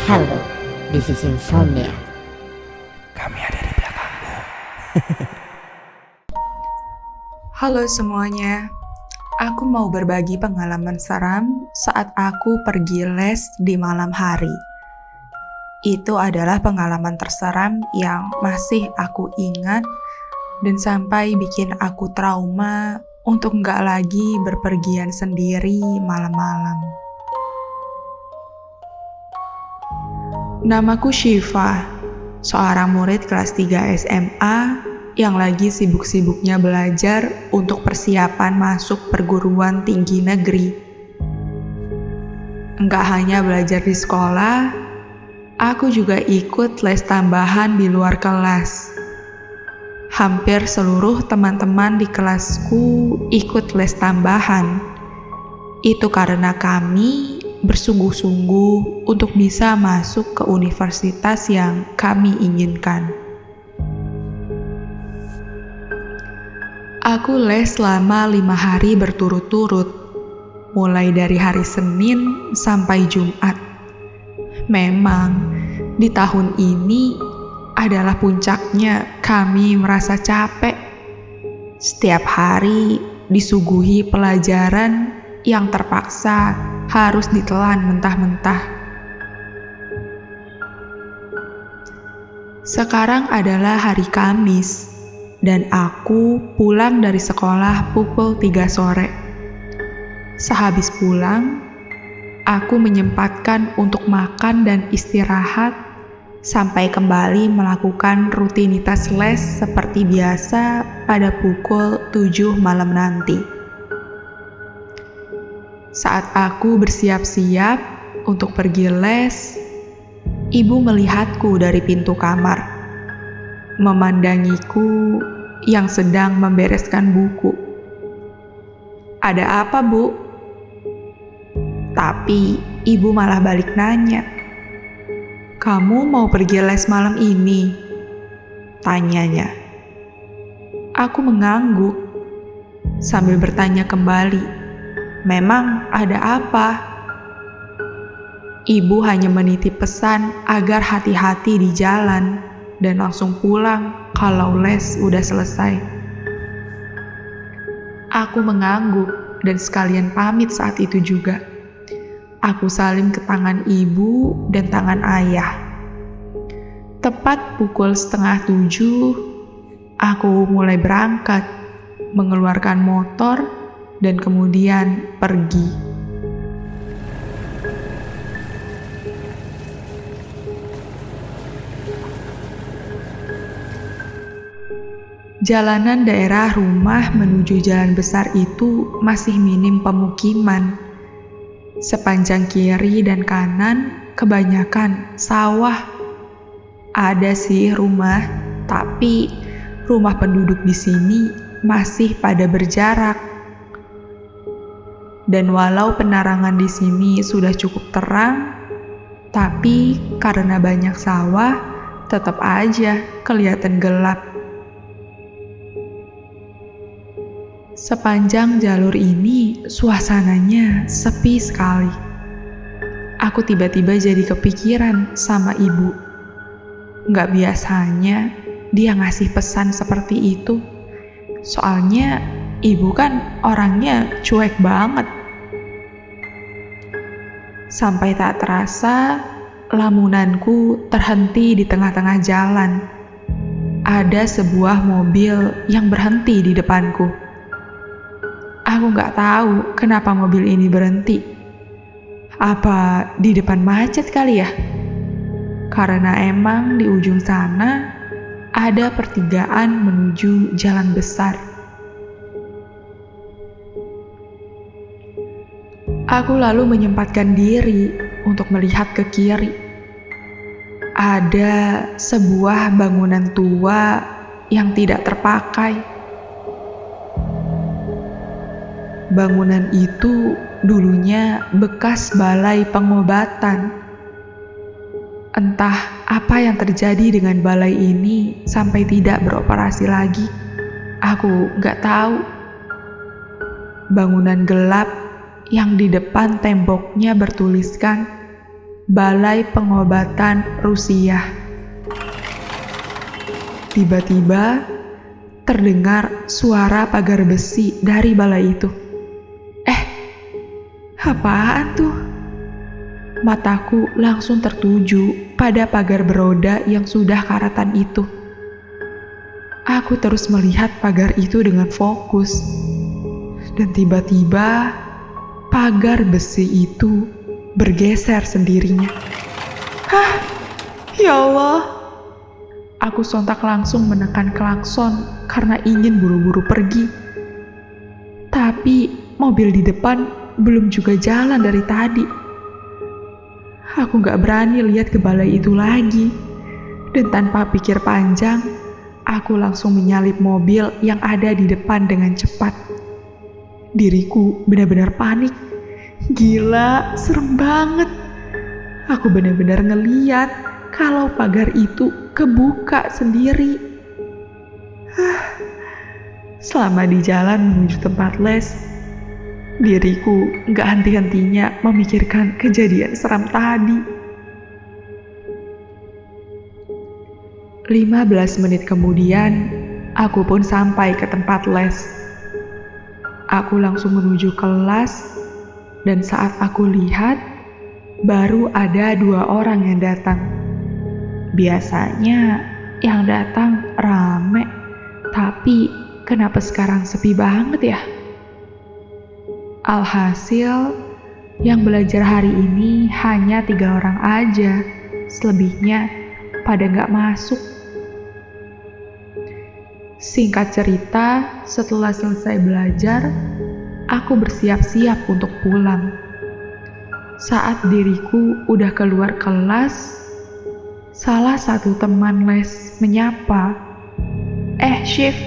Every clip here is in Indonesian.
Halo, this is Insomnia. Kami ada di belakangmu. Halo semuanya, aku mau berbagi pengalaman seram saat aku pergi les di malam hari. Itu adalah pengalaman terseram yang masih aku ingat dan sampai bikin aku trauma untuk nggak lagi berpergian sendiri malam-malam. Namaku Syifa, seorang murid kelas 3 SMA yang lagi sibuk-sibuknya belajar untuk persiapan masuk perguruan tinggi negeri. Enggak hanya belajar di sekolah, aku juga ikut les tambahan di luar kelas. Hampir seluruh teman-teman di kelasku ikut les tambahan. Itu karena kami bersungguh-sungguh untuk bisa masuk ke universitas yang kami inginkan. Aku les selama 5 hari berturut-turut, mulai dari hari Senin sampai Jumat. Memang, di tahun ini adalah puncaknya kami merasa capek. Setiap hari disuguhi pelajaran yang terpaksa harus ditelan mentah-mentah. Sekarang adalah hari Kamis, dan aku pulang dari sekolah pukul 3 sore. Sehabis pulang, aku menyempatkan untuk makan dan istirahat sampai kembali melakukan rutinitas les seperti biasa pada pukul 7 malam nanti. Saat aku bersiap-siap untuk pergi les, ibu melihatku dari pintu kamar, memandangiku yang sedang membereskan buku. "Ada apa, Bu?" Tapi ibu malah balik nanya. "Kamu mau pergi les malam ini?" tanyanya. Aku mengangguk sambil bertanya kembali, "Memang ada apa?" Ibu hanya menitip pesan agar hati-hati di jalan dan langsung pulang kalau les udah selesai. Aku mengangguk dan sekalian pamit saat itu juga. Aku salim ke tangan ibu dan tangan ayah. Tepat pukul 6:30, aku mulai berangkat, mengeluarkan motor, dan kemudian pergi. Jalanan daerah rumah menuju jalan besar itu masih minim pemukiman. Sepanjang kiri dan kanan kebanyakan sawah. Ada sih rumah, tapi rumah penduduk di sini masih pada berjarak. Dan walau penerangan di sini sudah cukup terang, tapi karena banyak sawah, tetap aja kelihatan gelap. Sepanjang jalur ini, suasananya sepi sekali. Aku tiba-tiba jadi kepikiran sama ibu. Nggak biasanya dia ngasih pesan seperti itu. Soalnya ibu kan orangnya cuek banget. Sampai tak terasa, lamunanku terhenti di tengah-tengah jalan. Ada sebuah mobil yang berhenti di depanku. Aku nggak tahu kenapa mobil ini berhenti. Apa di depan macet kali ya? Karena emang di ujung sana ada pertigaan menuju jalan besar. Aku lalu menyempatkan diri untuk melihat ke kiri. Ada sebuah bangunan tua yang tidak terpakai. Bangunan itu dulunya bekas balai pengobatan. Entah apa yang terjadi dengan balai ini sampai tidak beroperasi lagi. Aku nggak tahu. Bangunan gelap yang di depan temboknya bertuliskan Balai Pengobatan Rusia. Tiba-tiba terdengar suara pagar besi dari balai itu. Apaan tuh? Mataku langsung tertuju pada pagar beroda yang sudah karatan itu. Aku terus melihat pagar itu dengan fokus. Dan tiba-tiba pagar besi itu bergeser sendirinya. Hah? Ya Allah! Aku sontak langsung menekan klakson karena ingin buru-buru pergi. Tapi mobil di depan belum juga jalan dari tadi. Aku gak berani lihat ke balai itu lagi. Dan tanpa pikir panjang, aku langsung menyalip mobil yang ada di depan dengan cepat. Diriku benar-benar panik. Gila, serem banget. Aku benar-benar ngeliat kalau pagar itu kebuka sendiri. Selama di jalan menuju tempat les, diriku gak henti-hentinya memikirkan kejadian seram tadi. 15 menit kemudian, aku pun sampai ke tempat les. Aku langsung menuju kelas, dan saat aku lihat, baru ada 2 orang yang datang. Biasanya yang datang rame, tapi kenapa sekarang sepi banget ya? Alhasil, yang belajar hari ini hanya 3 orang aja, selebihnya pada gak masuk. Singkat cerita, setelah selesai belajar, aku bersiap-siap untuk pulang. Saat diriku udah keluar kelas, salah satu teman les menyapa. Shift,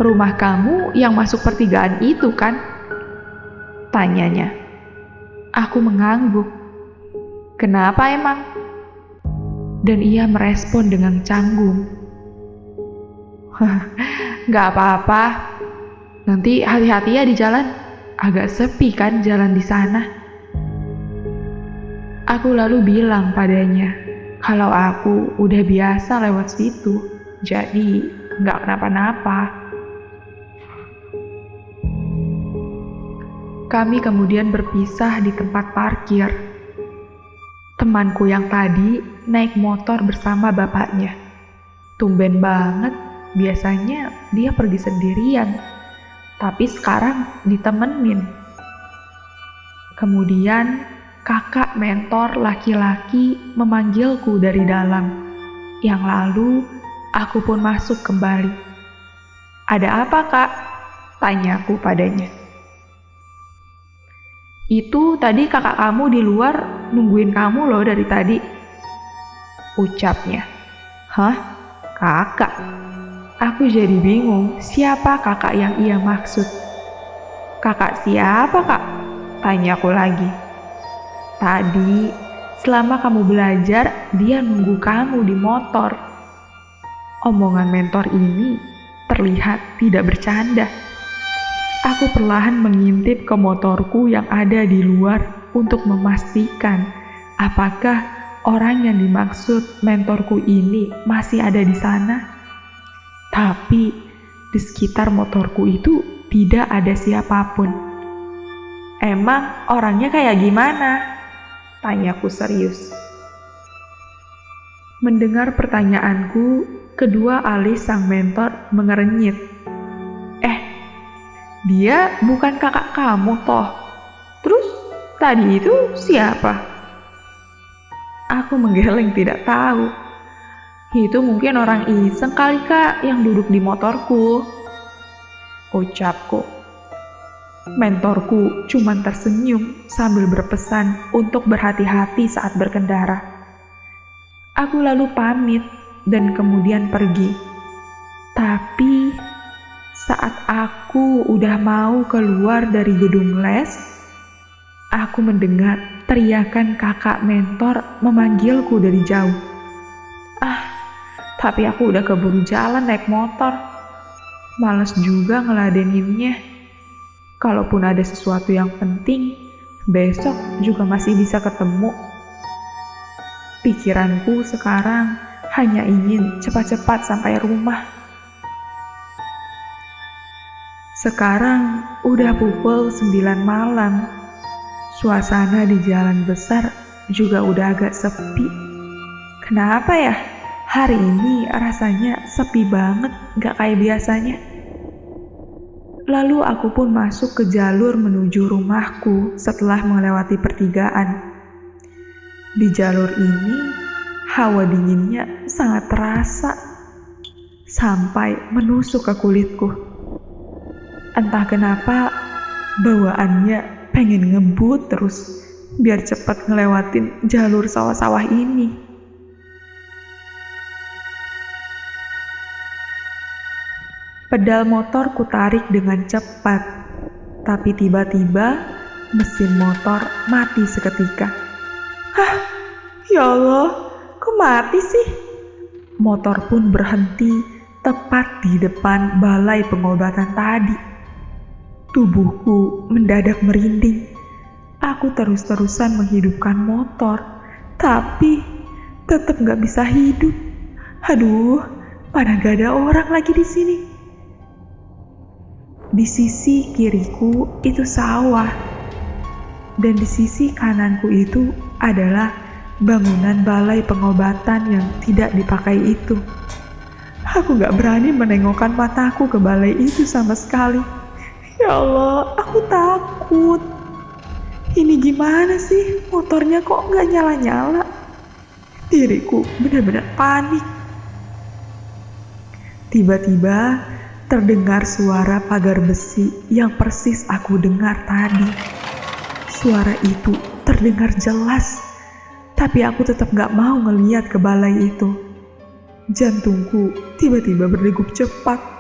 rumah kamu yang masuk pertigaan itu kan? Tanyanya. Aku mengangguk. Kenapa emang? Dan ia merespon dengan canggung. Gak apa-apa. Nanti hati-hati ya di jalan. Agak sepi kan jalan di sana. Aku lalu bilang padanya kalau aku udah biasa lewat situ, jadi gak kenapa-napa. Kami kemudian berpisah di tempat parkir. Temanku yang tadi naik motor bersama bapaknya. Tumben banget, biasanya dia pergi sendirian, tapi sekarang ditemenin. Kemudian kakak mentor laki-laki memanggilku dari dalam. Yang lalu aku pun masuk kembali. Ada apa, Kak? Tanyaku padanya. Itu tadi kakak kamu di luar nungguin kamu loh dari tadi, ucapnya. Hah? Kakak? Aku jadi bingung siapa kakak yang ia maksud. Kakak siapa, Kak? Tanyaku lagi. Tadi, selama kamu belajar, dia nunggu kamu di motor. Omongan mentor ini terlihat tidak bercanda. Aku perlahan mengintip ke motorku yang ada di luar untuk memastikan apakah orang yang dimaksud mentorku ini masih ada di sana. Tapi di sekitar motorku itu tidak ada siapapun. Emang orangnya kayak gimana? Tanyaku serius. Mendengar pertanyaanku, kedua alis sang mentor mengerenyit. Dia bukan kakak kamu toh. Terus tadi itu siapa? Aku menggeleng tidak tahu. Itu mungkin orang iseng kali, Kak, yang duduk di motorku, ucapku. Mentorku cuman tersenyum sambil berpesan untuk berhati-hati saat berkendara. Aku lalu pamit dan kemudian pergi. Tapi saat aku udah mau keluar dari gedung les, aku mendengar teriakan kakak mentor memanggilku dari jauh. Tapi aku udah keburu jalan naik motor. Males juga ngeladeninnya. Kalaupun ada sesuatu yang penting, besok juga masih bisa ketemu. Pikiranku sekarang hanya ingin cepat-cepat sampai rumah. Sekarang udah pukul 9 malam. Suasana di jalan besar juga udah agak sepi. Kenapa ya? Hari ini rasanya sepi banget, gak kayak biasanya. Lalu aku pun masuk ke jalur menuju rumahku setelah melewati pertigaan. Di jalur ini, hawa dinginnya sangat terasa sampai menusuk ke kulitku. Entah kenapa, bawaannya pengen ngebut terus biar cepat ngelewatin jalur sawah-sawah ini. Pedal motor kutarik dengan cepat, tapi tiba-tiba mesin motor mati seketika. Hah, ya Allah, kok mati sih? Motor pun berhenti tepat di depan balai pengobatan tadi. Tubuhku mendadak merinding. Aku terus-terusan menghidupkan motor, tapi tetap gak bisa hidup. Aduh, mana gak ada orang lagi di sini. Di sisi kiriku itu sawah, dan di sisi kananku itu adalah bangunan balai pengobatan yang tidak dipakai itu. Aku gak berani menengokkan mataku ke balai itu sama sekali. Ya Allah, aku takut. Ini gimana sih? Motornya kok gak nyala-nyala? Diriku benar-benar panik. Tiba-tiba terdengar suara pagar besi yang persis aku dengar tadi. Suara itu terdengar jelas, tapi aku tetap gak mau ngeliat ke balai itu. Jantungku tiba-tiba berdegup cepat.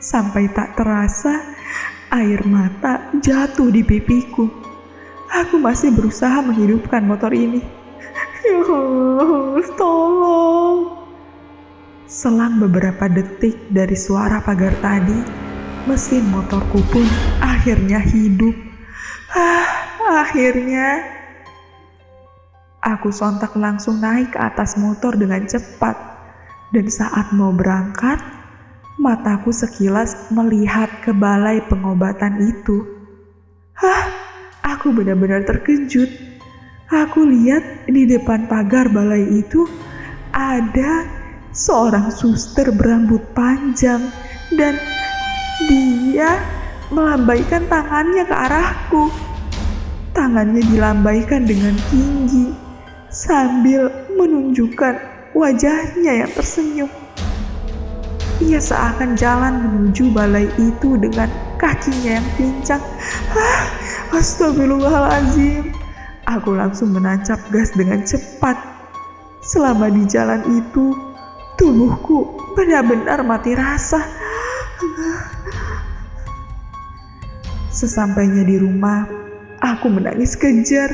Sampai tak terasa, air mata jatuh di pipiku. Aku masih berusaha menghidupkan motor ini. Ya Allah, tolong. Selang beberapa detik dari suara pagar tadi, mesin motorku pun akhirnya hidup. Akhirnya, aku sontak langsung naik ke atas motor dengan cepat. Dan saat mau berangkat, mataku sekilas melihat ke balai pengobatan itu. Aku benar-benar terkejut. Aku lihat di depan pagar balai itu ada seorang suster berambut panjang dan dia melambaikan tangannya ke arahku. Tangannya dilambaikan dengan tinggi sambil menunjukkan wajahnya yang tersenyum. Ia seakan jalan menuju balai itu dengan kakinya yang pincang. Astagfirullahaladzim. Aku langsung menancap gas dengan cepat. Selama di jalan itu, tubuhku benar-benar mati rasa. Sesampainya di rumah, aku menangis kejar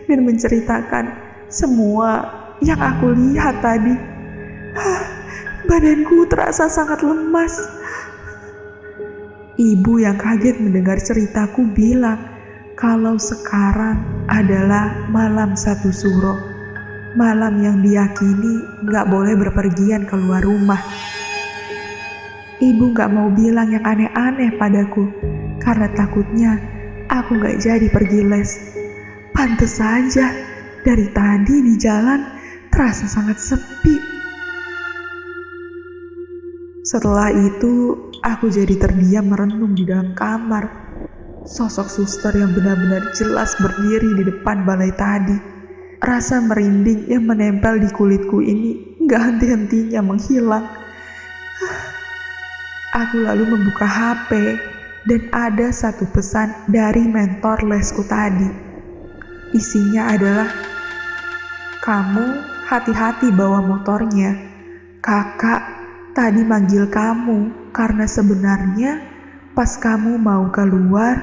dan menceritakan semua yang aku lihat tadi. Badanku terasa sangat lemas. Ibu yang kaget mendengar ceritaku bilang kalau sekarang adalah malam 1 Suro, malam yang diyakini gak boleh berpergian keluar rumah. Ibu gak mau bilang yang aneh-aneh padaku karena takutnya aku gak jadi pergi les. Pantes saja dari tadi di jalan terasa sangat sepi. Setelah itu, aku jadi terdiam merenung di dalam kamar. Sosok suster yang benar-benar jelas berdiri di depan balai tadi. Rasa merinding yang menempel di kulitku ini gak henti-hentinya menghilang. Aku lalu membuka HP dan ada satu pesan dari mentor lesku tadi. Isinya adalah, "Kamu hati-hati bawa motornya. Kakak tadi manggil kamu karena sebenarnya pas kamu mau keluar,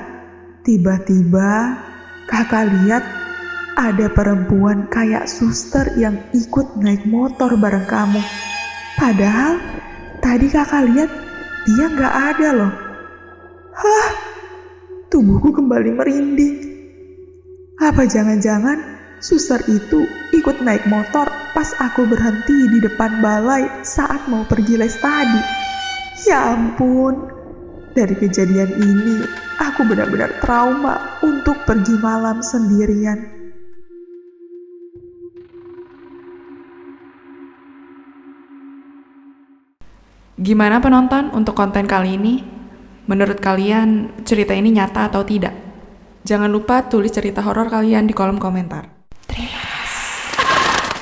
tiba-tiba kakak lihat ada perempuan kayak suster yang ikut naik motor bareng kamu. Padahal tadi kakak lihat dia gak ada loh." Tubuhku kembali merinding. Apa jangan-jangan Suster itu ikut naik motor pas aku berhenti di depan balai saat mau pergi les tadi. Ya ampun, dari kejadian ini aku benar-benar trauma untuk pergi malam sendirian. Gimana penonton untuk konten kali ini? Menurut kalian cerita ini nyata atau tidak? Jangan lupa tulis cerita horor kalian di kolom komentar.